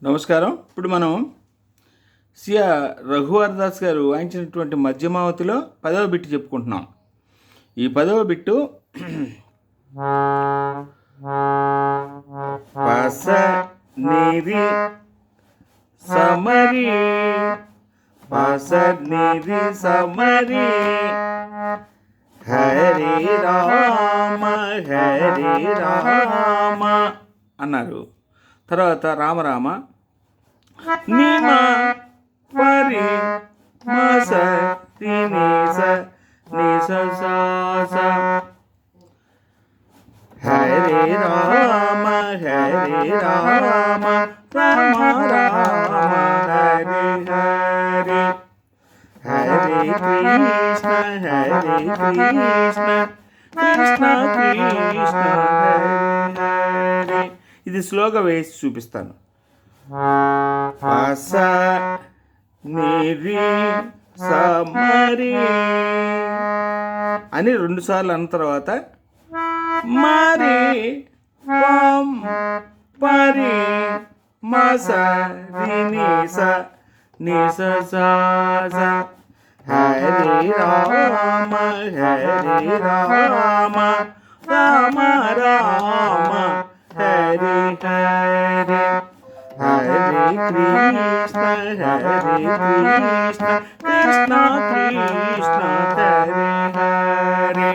నమస్కారం. ఇప్పుడు మనం సిఆర్ రఘువర్ దాస్ గారు వాయించినటువంటి మధ్యమావతిలో 10వ బిట్టు చెప్పుకుంటున్నాం. ఈ 10వ బిట్టు పస నిరి సమరి పస నిరి సమరి హరి రామ అన్నారు. తర్వాత రామరామ నిమ పరి మస నిస నిస సాస హరి రామ రామ రామ హరి హరి హరి కృష్ణ కృష్ణ కృష్ణ హరి. ఇది స్లోగా వేసి చూపిస్తాను. పస నిరి సమరి అని 2 సార్లు అన్న తర్వాత మరి పం పరి మస నిస నిస సాస హరి రామ రామ రామ హరి హరి హరి కృష్ణ కృష్ణ కృష్ణ హరి హరి.